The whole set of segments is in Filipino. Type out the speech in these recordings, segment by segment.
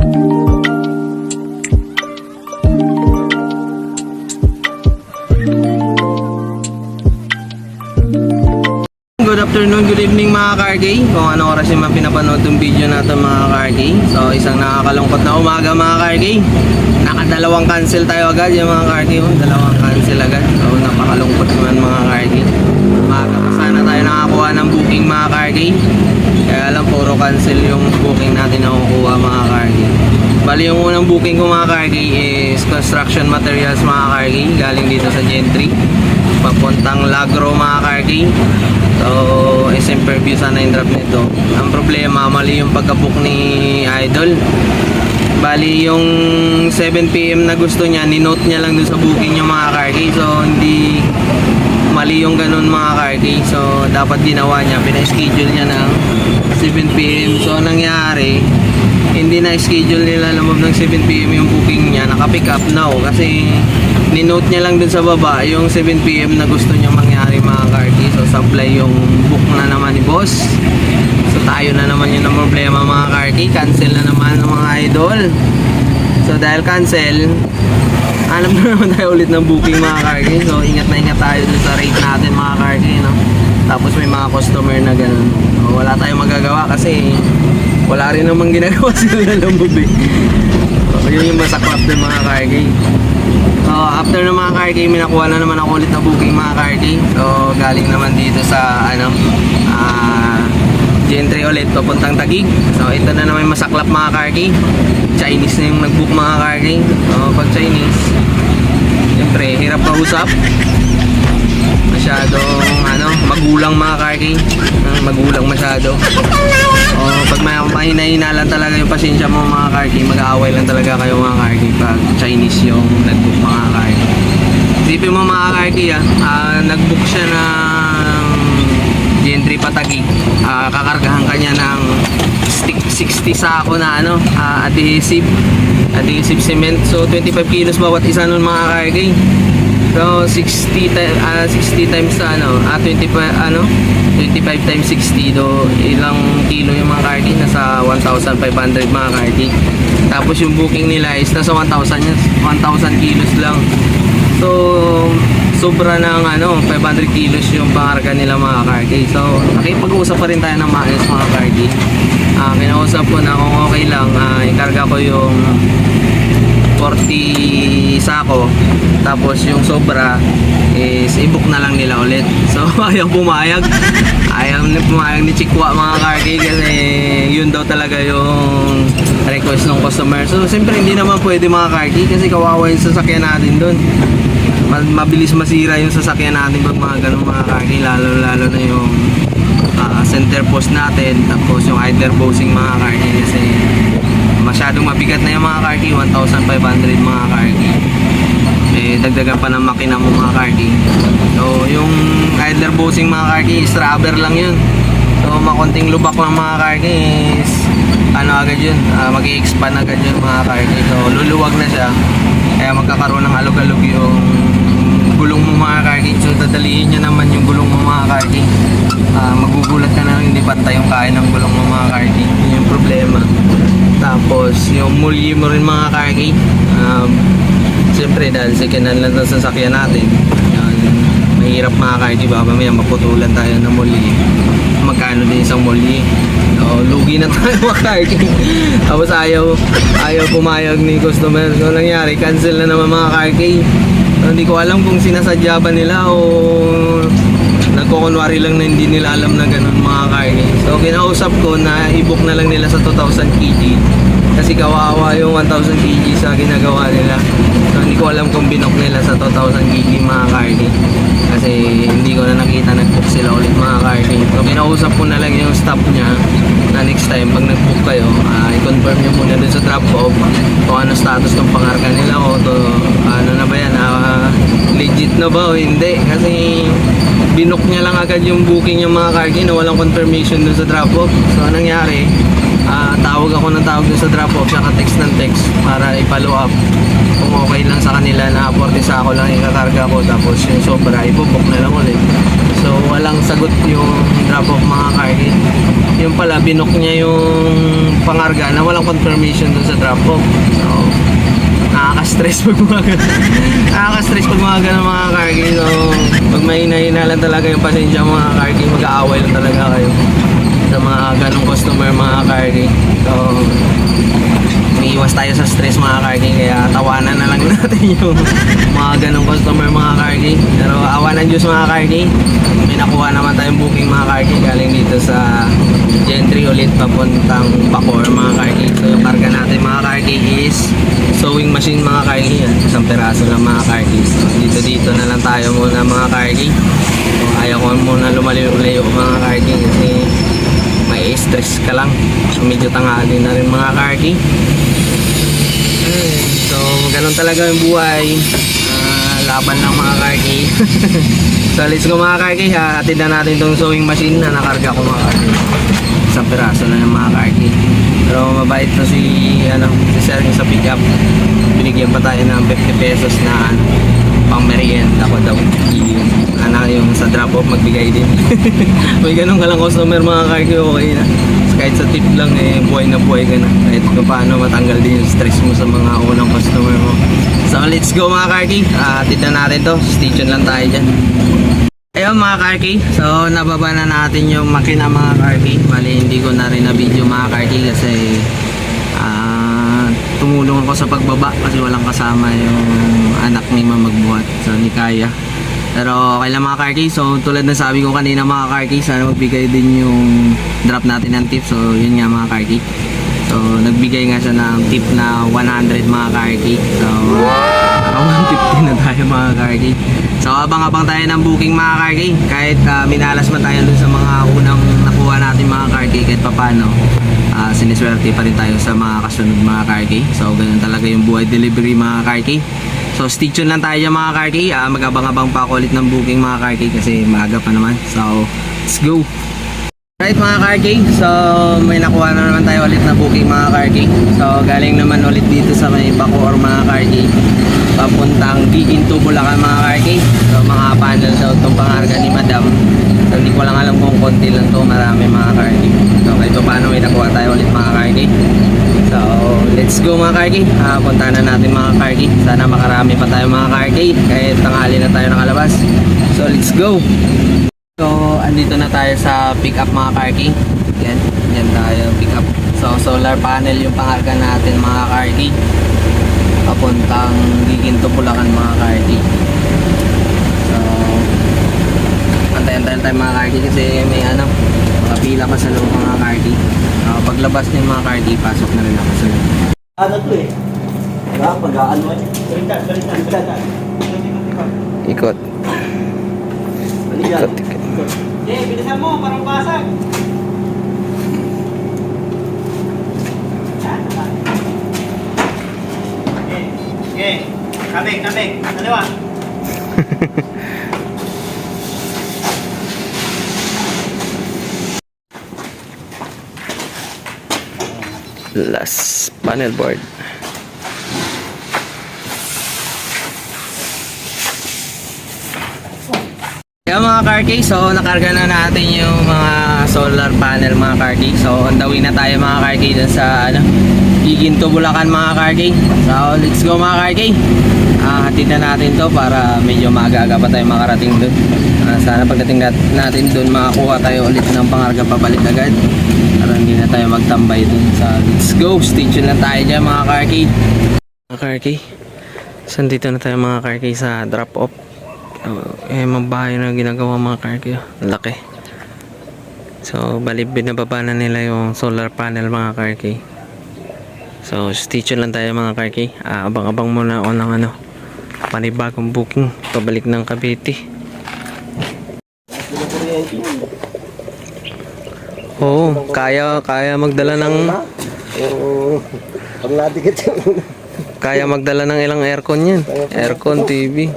Good afternoon, good evening mga Cargay. Kung ano oras yung pinapanood yung video natin mga Cargay. So isang nakakalungkot na umaga mga Cargay. Nakadalawang cancel tayo agad yung mga Cargay. Dalawang cancel agad. So napakalungkot naman mga Cargay. Umaga pa sana tayo nakakuha ng booking mga Cargay. Kaya lang puro cancel yung booking natin na kukuha mga Cargay. Bali yung unang booking ko mga Cargay is construction materials mga Cargay. Galing dito sa Gentry papuntang Lagro mga Cargay. So, SM Fairview sana yung drop nito. Ang problema, mali yung pagkabook ni Idol. Bali yung 7 PM na gusto niya, ninote niya lang dun sa booking yung mga Cargay. So, hindi mali yung ganun mga Cargay. So, dapat ginawa niya, pina-schedule niya ng 7 PM. So, nangyari, hindi na schedule nila lumab ng 7 PM yung booking niya, naka-pick up now kasi ninote niya lang dun sa baba yung 7 PM na gusto niya mangyari mga Cargay. So supply yung book na naman ni boss. So tayo na naman yun ang problema mga Cargay, cancel na naman ng mga idol. So dahil cancel, hanap na naman tayo ulit ng booking mga Cargay. So ingat na ingat tayo dun sa rate natin mga Cargay, no? Tapos may mga customer na ganun. So, wala tayong magagawa kasi wala rin namang ginagawa sila na lumub eh. So, yun yung masaklap ng mga Cargay. So, after ng mga Cargay, minakuha na naman ako ulit na booking mga Cargay. So, galing naman dito sa Gentry ulit, papuntang Taguig. So, ito na naman yung masaklap mga Cargay. Chinese na yung nag-book mga Cargay. So, pag Chinese, siyempre, hirap kausap. Masyadong magulang mga Cargay. Magulang masyado. O pag mahina-hina lang talaga yung pasensya mo mga Cargay, mag-aaway lang talaga kayo mga Cargay pag Chinese yung nag-book mga Cargay. Isipin mo mga Cargay nag-book siya ng Gentry Taguig. Kakargahan kanya ng 60 sako na adhesive cement. So 25 kilos bawat isa nun mga Cargay. So 60 times 25 times 60 do ilang kilo yung mga Cargay, nasa 1,500 mga Cargay. Tapos yung booking nila is nasa 1,000 kilos lang. So sobra ng 500 kilos yung pangarga nila mga Cargay. So nakipag-usap pa rin tayo ng maayos mga Cargay. Kinausap ko na kung okay lang, ikarga ko yung 40 sako, tapos yung sobra is i-book na lang nila ulit. So ayaw pumayag ni Chikwa mga Cargay kasi yun daw talaga yung request ng customer. So siyempre hindi naman pwede mga Cargay kasi kawawa yung sasakyan natin doon. Mabilis masira yung sasakyan natin pag mga ganun mga Cargay, lalo na yung center post natin, tapos yung either bossing mga Cargay kasi masyadong mabigat na yung mga Cargay, 1,500 mga Cargay. Dagdagan pa ng makina mo mga Cargay. So yung idler bossing mga Cargay is rubber lang yun. So makonting lubak lang mga Cargay is agad yun, mag-i-expand agad yun mga Cargay. So luluwag na siya, kaya magkakaroon ng alog-alog yung gulong mo mga Cargay. So dadalihin niya naman yung gulong mo mga Cargay. Magugulat ka na lang, hindi pantay yung kain ng gulong mo mga Cargay. Yun yung problema. Tapos yung mulye mo rin mga Cargay, siyempre dahil second hand lang ang sasakyan natin, mahirap mga Cargay, baka mamaya maputulan tayo ng mulye. Magkano din isang mulye? So, lugi na tayo mga Cargay. Tapos ayaw pumayag ni customer. So nangyari, cancel na naman mga Cargay. So, hindi ko alam kung sinasadya ba nila o nagkukunwari lang na hindi nila alam na ganun mga Cargay. So kinausap ko na i-book na lang nila sa 2,000 kg kasi kawawa yung 1,000 kg sa ginagawa nila. So hindi ko alam kung binook nila sa 2,000 kg mga Cargay kasi hindi ko na nakita nag-book sila ulit mga Cargay. So kinausap ko na lang yung staff niya na next time pag nag-book kayo, i-confirm nyo muna dun sa drop off kung ano status ng pangarga nila o to, na ba yan, legit na ba o hindi, kasi binook niya lang agad yung booking yung mga Cargay na walang confirmation dun sa drop off. So anong nangyari, Tawag ako ng tawag dun sa drop off, saka text ng text para i-follow up kung okay lang sa kanila na 40 sako lang ikakarga ko, tapos yung sobra ibubok na lang ulit. So walang sagot yung drop off mga kargi. Yung pala binook niya yung pangarga na walang confirmation dun sa drop off. So nakaka-stress pag mga nakaka-stress pag mga ganun mga kargi. So pag mahina-hina lang talaga yung pasensya mga kargi, mag-aaway lang talaga kayo sa mga ganong customer mga kargi. So umiiwas tayo sa stress mga kargi, kaya tawanan na lang natin yung mga ganong customer mga kargi. Pero awa ng Diyos mga kargi, may nakuha naman tayong booking mga kargi galing dito sa Gentry ulit papuntang Bacoor mga kargi. So yung karga natin mga kargi is sewing machine mga kargi, yan, isang peraso lang mga kargi. So dito na lang tayo muna mga kargi. So, ayaw ko muna lumalayo mga kargi kasi may stress ka lang. So medyo tanghali na rin mga kargi. So ganun talaga yung buhay. Laban lang mga kargi. So let's go mga kargi, hatid na natin itong sewing machine na nakarga ko mga kargi. Isang piraso lang yung mga kargi. Pero mabait to si sir yung sa pick up. Binigyan pa tayo ng 50 pesos na pang merienda ko daw. Yung sa drop off magbigay din. May ganun ka lang customer mga kargi, okay na. Kahit sa tip lang buhay na buhay ka na. Kahit kung paano matanggal din yung stress mo sa mga unang customer mo. So let's go mga kargi, tignan natin to. Stay tuned lang tayo dyan. Ayun mga kargi, so nababa na natin yung makina mga kargi. Bali hindi ko na rin na video mga kargi kasi tumulong ako sa pagbaba kasi walang kasama yung anak ni Mama magbuhat. So hindi kaya. Pero okay lang mga kargi. So tulad ng sabi ko kanina mga kargi, sana magbigay din yung drop natin ng tip. So yun nga mga kargi. So nagbigay nga siya ng tip na 100 mga kargi. So 150 na tayo mga kargi. So abang-abang tayo ng booking mga kargi. Kahit minalas man tayo dun sa mga unang nakuha natin mga kargi, kahit papano siniswerte pa rin tayo sa mga kasunod mga kargi. So ganun talaga yung buhay delivery mga kargi. So stay tuned lang tayo dyan mga kargi. Mag-abang-abang pa ako ulit ng booking mga kargi kasi maaga pa naman. So let's go. Right mga kargi, so may nakuha na naman tayo ulit na booking mga kargi. So galing naman ulit dito sa may Bacoor mga kargi, papuntang Giginto Bulacan mga kargi. So mga panel daw itong pangarga ni Madam. So hindi ko lang alam kung konti lang to, marami mga kargi. So kahit paano may nakuha tayo ulit mga kargi. So let's go mga kargi, punta na natin mga kargi. Sana makarami pa tayo mga kargi kahit tanghali na tayo nakalabas. So let's go. So andito na tayo sa pick up mga kargi. Yan tayo pick up. So solar panel yung pangarga natin mga kargi, papuntang Giginto Bulacan mga kargi. So antayin tayo mga kargi kasi may makapila pa sa loob mga kargi. Paglabas niya mga kargi, pasok na rin ako sa loob. Ano to eh? Diba? Pag-ano eh? Baliktad. Ikot. Baliktad. Bilisan mo, parang basag. Okay. Kamig. Dalawa. Last panel board. Kaya mga karki, so nakarga na natin yung mga solar panel mga karki. So on the way na tayo mga karki dun sa Giginto Bulacan mga karki. So let's go mga karki. Hatid na natin to para medyo maaga pa tayo makarating dun. Sana pagdating natin dun makakuha tayo ulit ng pangarga pabalik agad para hindi na tayo magtambay dun. So let's go, stay tuned lang tayo dyan mga karki. Mga karki, so dito na tayo mga karki sa drop off. Mabahay na ginagawa mga karki. Laki. So bali binababa na nila yung solar panel mga karki. So stay tuned lang tayo mga karki. Abang-abang muna ako ng panibagong booking pabalik ng Cavite. Oo, kaya magdala ng kaya magdala ng ilang aircon yan. Aircon, TV.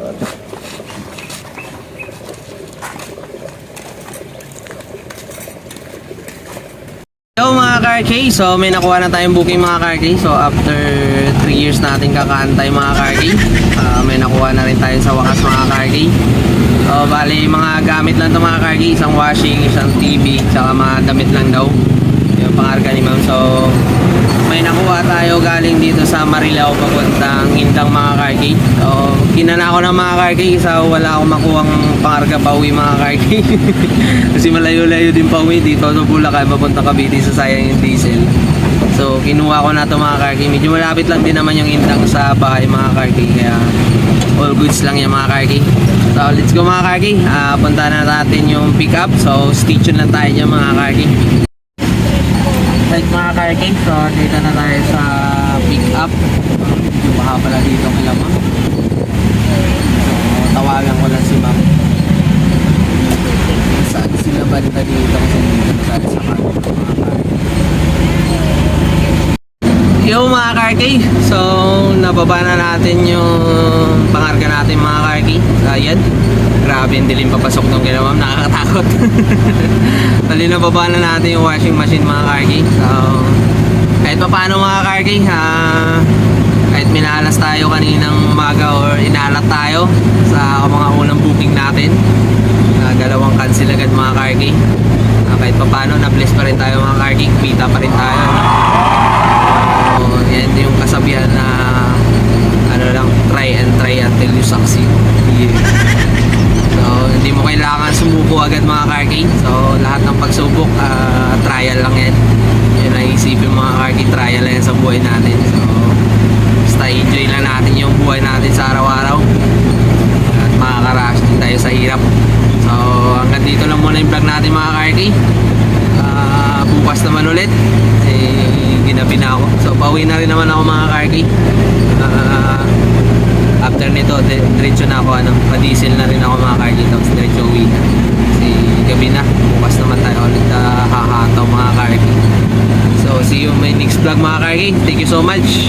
Yo mga car-kay, so may nakuha na tayong booking mga car-kay. So after 3 years natin kakaantay mga car-kay, may nakuha na rin tayo sa wakas mga car-kay. So bali mga gamit lang ito mga car-kay, isang washing, isang TV, tsaka mga damit lang daw yung pangarga ni ma'am. So may nakuha tayo galing dito sa Marilao papuntang Indang mga car-kay. So kinana ko ng mga car-kay sa wala akong makuhang pangarga pa uwi mga car-kay. Kasi malayo-layo din pa uwi dito sa Bulacan papunta Cavite sa sayang yung diesel. So kinuha ko na to mga car-kay. Medyo malapit lang din naman yung Indang sa bahay mga car-kay, kaya all goods lang yung mga car-kay. So let's go mga car-kay. Punta na natin yung pick up. So stay tuned lang tayo dyan mga car-kay. Right mga car-kay, so dito na tayo sa pick up. Yung baha pala dito kila ma'am. So tawagan ko lang si ma'am. Saan sila banda dito kasi dito na tayo sa mga car-kay. Yo mga car-kay, so nababa na natin yung pangarga natin mga car-kay. So ayan, grabe yung dilim papasok nung kila ma'am, nakakatakot. Tali nababa na natin yung washing machine mga car-kay. So kahit pa paano mga car-kay, kahit minalas tayo kaninang umaga or inalat tayo sa mga unang booking natin, dalawang cancel agad mga car-kay. Kahit pa paano, na-bless pa rin tayo mga car-kay, kumita pa rin tayo. So, yan yung kasabihan na ano lang, try and try until you succeed. Yeah. So, hindi mo kailangan sumuko agad mga car-kay. So, lahat ng pagsubok, trial lang yan. Yun ang isipin mga car-kay, trial lang yan sa buhay natin. So, basta enjoy lang natin yung buhay natin sa araw-araw. At makakarash din tayo sa hirap. So, hanggang dito lang muna yung vlog natin mga car-kay. Bukas naman ulit. Ginabi na ako. So, pauwi na rin naman ako mga car-kay. After nito, diretso na ako, pa-diesel na rin ako mga car-kay. Tapos diretso uwi na. Kasi gabi na. Bukas naman tayo ulit hahataw mga car-kay. So, see you in my next vlog mga car-kay. Thank you so much.